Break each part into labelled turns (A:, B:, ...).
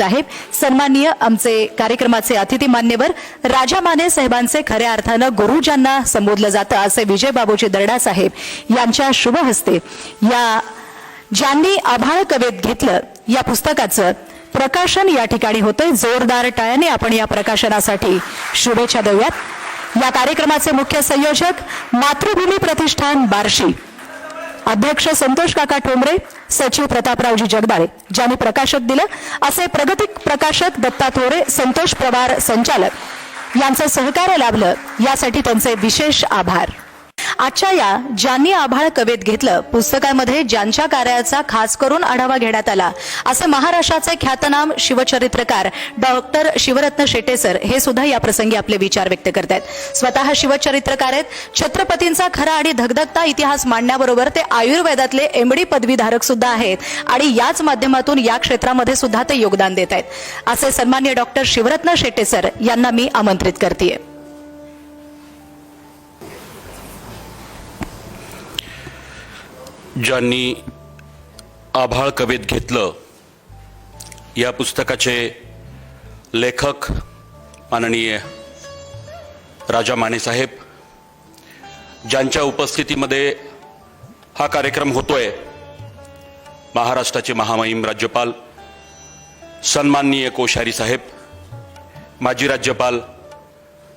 A: साहेब, सन्माननीय आमचे कार्यक्रमाचे अतिथी मान्यवर राजा माने साहेबांचे खऱ्या अर्थानं गुरु ज्यांना संबोधलं जातं असे विजय बाबूजी दर्डा साहेब यांच्या शुभ हस्ते या ज्यांनी आभाळ कवेत घेतलं या पुस्तकाचं प्रकाशन या ठिकाणी होतंय। जोरदार टाळ्याने आपण या प्रकाशनासाठी शुभेच्छा देऊयात। या कार्यक्रमाचे मुख्य संयोजक मातृभूमी प्रतिष्ठान बार्शी, अध्यक्ष संतोष काका ठोंबरे, सचिव प्रतापरावजी जगदाळे, ज्यांनी प्रकाशक दिलं असे प्रगतिक प्रकाशक दत्ता थोरे, संतोष प्रवार संचालक यांचं सहकार्य लाभलं यासाठी त्यांचे विशेष आभार। आजच्या या ज्यांनी आभाळ कवेत घेतलं पुस्तकामध्ये ज्यांच्या कार्याचा खास करून आढावा घेण्यात आला असे महाराष्ट्राचे ख्यातनाम शिवचरित्रकार डॉक्टर शिवरत्न शेटे सर हे सुद्धा या प्रसंगी आपले विचार व्यक्त करतात। स्वतः शिवचरित्रकार आहेत, छत्रपतींचा खरा आणि धगधगता इतिहास मांडण्याबरोबर ते आयुर्वेदातले MD पदवीधारक सुद्धा आहेत आणि याच माध्यमातून या क्षेत्रामध्ये सुद्धा ते योगदान देत आहेत। असे सन्माननीय डॉक्टर शिवरत्न शेटे सर यांना मी आमंत्रित करते।
B: ज्यांनी आभाळ कवेत घेतलं या पुस्तकाचे लेखक माननीय राजा माने साहेब, ज्यांच्या उपस्थितीमध्ये हा कार्यक्रम होतोय, महाराष्ट्राचे महामहिम राज्यपाल सन्माननीय कोश्यारी साहेब, माजी राज्यपाल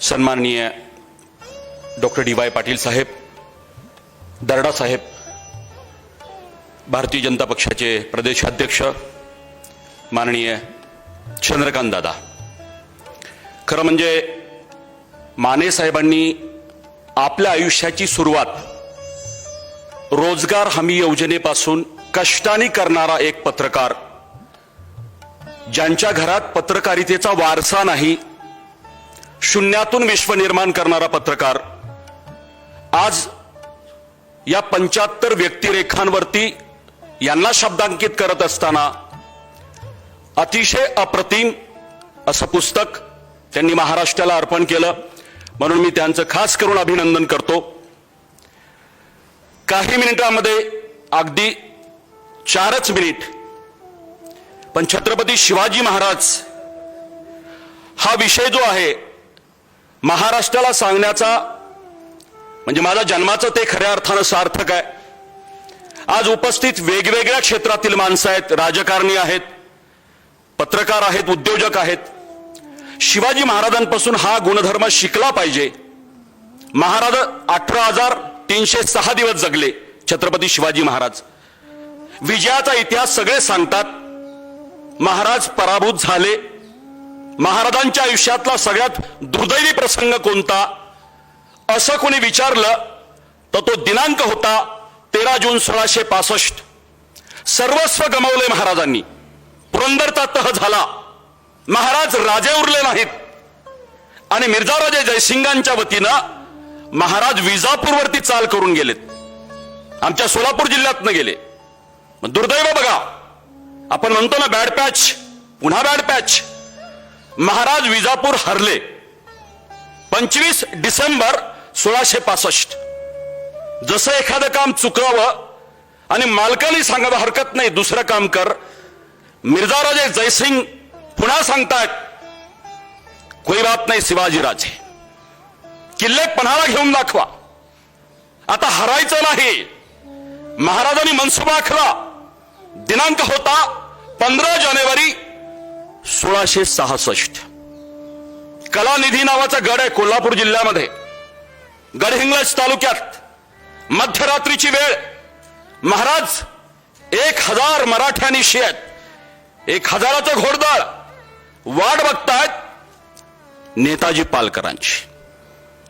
B: सन्माननीय डॉक्टर DY पाटील साहेब, दर्डा साहेब, भारतीय जनता पक्षाचे प्रदेशाध्यक्ष माननीय चंद्रकांत दादा। खरं म्हणजे माने साहेबांनी आपल्या आयुष्याची सुरुवात रोजगार हमी योजनेपासून कष्टाने करणारा एक पत्रकार, ज्यांच्या घरात पत्रकारितेचा वारसा नाही, शून्यातून विश्व निर्माण करणारा पत्रकार, आज या 75 व्यक्तिरेखांवरती यांना शब्दांकित करत असताना अतिशय अप्रतिम असं पुस्तक त्यांनी महाराष्ट्राला अर्पण केलं, म्हणून मी त्यांचं खास करून अभिनंदन करतो। काही मिनिटांमध्ये, अगदी 4च मिनिट, पण छत्रपती शिवाजी महाराज हा विषय जो आहे महाराष्ट्राला सांगण्याचा, म्हणजे माझ्या जन्माचं ते खऱ्या अर्थानं सार्थक आहे। आज उपस्थित वेगवेगळ्या क्षेत्रातील माणसं आहेत, राजकारणी आहेत, पत्रकार आहेत, उद्योजक आहेत। शिवाजी महाराजांपासून हा गुणधर्म शिकला पाहिजे। महाराज 18,306 दिवस जगले छत्रपती शिवाजी महाराज। विजयाचा इतिहास सगळे सांगतात। महाराज पराभूत झाले। महाराजांच्या आयुष्यातला सगळ्यात दुर्दैवी प्रसंग कोणता असं कोणी विचारलं तर तो दिनांक होता 13 जून 1665। सर्वस्व गमावले महाराजांनी, पुरंदरचा तह झाला, महाराज राजे उरले नाहीत आणि मिर्झाराजे जयसिंगांच्या वतीनं महाराज विजापूरवरती चाल करून गेलेत, आमच्या सोलापूर जिल्ह्यातनं गेले। दुर्दैव बघा, आपण म्हणतो ना बॅड पॅच, पुन्हा बॅड पॅच। महाराज विजापूर हरले 25 डिसेंबर 1665। जसं एखादं काम चुकावं आणि मालकाने सांगावं हरकत नाही, दुसरं काम कर, मिर्झाराजे जयसिंग पुन्हा सांगतायत कोई बात नाही शिवाजीराजे, किल्ले पन्हाळा घेऊन दाखवा, आता हरायचं नाही। महाराजांनी मनसुबा आखला। दिनांक होता 15 जानेवारी 1666। कलानिधी नावाचा गड आहे कोल्हापूर जिल्ह्यामध्ये, गडहिंग्लज तालुक्यात। मध्यरात्रीची वेळ, महाराज 1000 मराठ्यांनीशी आहेत, 1000चं घोडदळ वाट बघतायत नेताजी पालकरांची।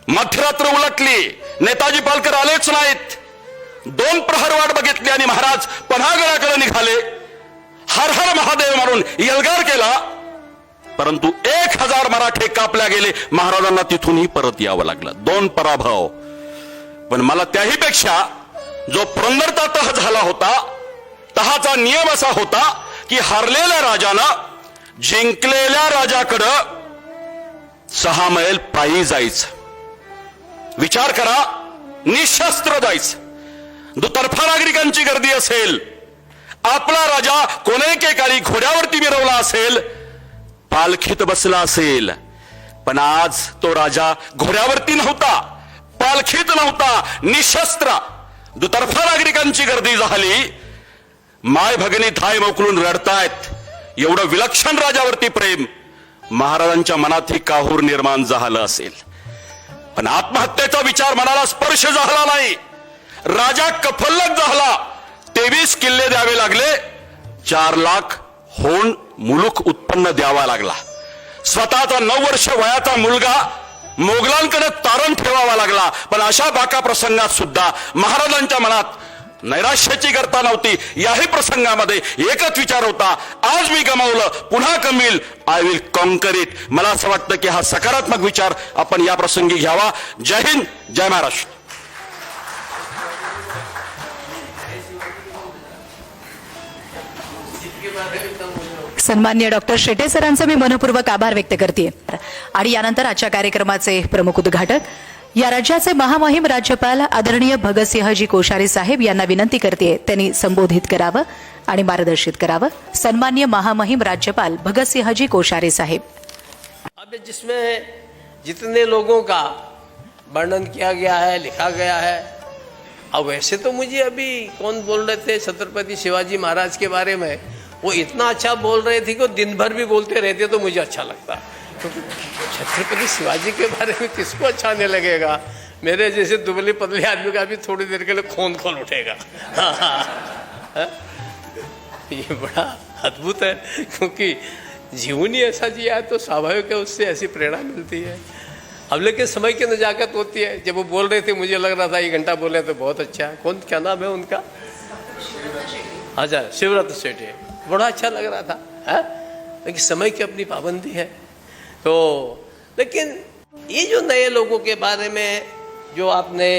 B: मध्यरात्र उलटली, नेताजी पालकर आलेच नाहीत। 2 प्रहर वाट बघितली आणि महाराज पन्हागडाकडे निघाले। हर हर महादेव म्हणून यलगार केला, परंतु 1000 मराठे कापल्या गेले। महाराजांना तिथूनही परत यावं लागलं। 2 पराभव। पण मला त्याही पेक्षा जो पुरंदरचा तह झाला होता, तहाचा नियम असा होता की हरलेल्या राजानं जिंकलेल्या राजाकडं 6 मैल पायी जायचं। विचार करा, निशस्त्र जायचं, दुतर्फा नागरिकांची गर्दी असेल, आपला राजा कोणेके काळी घोड्यावरती मिरवला असेल पालखीत बसला असेल, पण आज तो राजा घोड्यावरती नव्हता, पालखीत नव्हता, निशस्त्र दुतर्फा नागरिकांची गर्दी झाली. माय भगिनी धाय मोकलून रडतायत. एवढं विलक्षण राजावरती प्रेम महाराजांच्या मनातही काहूर निर्माण झालं असेल. पण आत्महत्येचा विचार मनाला स्पर्श झाला नाही. राजा कफल्लक झाला. 23 किल्ले द्यावे लागले. 4 लाख होण मुलूक उत्पन्न द्यावा लागला. स्वतःचा 9 वर्ष वयाचा मुलगा मोगलांकडे तारण ठेवावा लागला. पण अशा बाका प्रसंगात सुद्धा महाराजांच्या मनात नैराश्याची गर्ता नव्हती. याही प्रसंगामध्ये एकच विचार होता, आज मी गमावलं, पुन्हा Kamil, I will conquer it. मला असं वाटतं की हा सकारात्मक विचार आपण या प्रसंगी घ्यावा. जय हिंद, जय महाराष्ट्र.
A: सन्माननीय डॉक्टर शेटे सरांचे मी मनपूर्वक आभार व्यक्त करते. आणि यानंतर आजच्या कार्यक्रमाचे प्रमुख उद्घाटक या राज्याचे महामहिम राज्यपाल आदरणीय भगतसिंहजी कोश्यारी साहेब यांना विनंती करते त्यांनी संबोधित करावं आणि मार्गदर्शित करावं. सन्माननीय महामहिम राज्यपाल भगतसिंहजी कोश्यारी साहेब.
C: अब जिसमें जितने लोगों का वर्णन किया गया है, लिखा गया है, अब वैसे तो मुझे अभी कौन बोल रहे थे छत्रपति शिवाजी महाराज के बारे में, वो इतना अच्छा बोल रहे थे कि दिन भर भी बोलते रहते तो मुझे अच्छा लगता. छत्रपति शिवाजी के बारे में किसको अच्छा नहीं लगेगा. मेरे जैसे दुबले पतले आदमी का भी थोड़ी देर के लिए खून खोल उठेगा. ये बड़ा अद्भुत है, क्योंकि जीवन ही ऐसा जिया है तो स्वाभाविक है उससे ऐसी प्रेरणा मिलती है. अब लेकिन समय की नजाकत होती है. जब वो बोल रहे थे मुझे लग रहा था 1 घंटा बोले तो बहुत अच्छा है. कौन, क्या नाम है उनका? अच्छा, शिवरत सेठी. बड़ा अच्छा लग रहा था है? लेकिन समय की अपनी पाबंदी है. तो लेकिन ये जो नए लोगों के बारे में जो आपने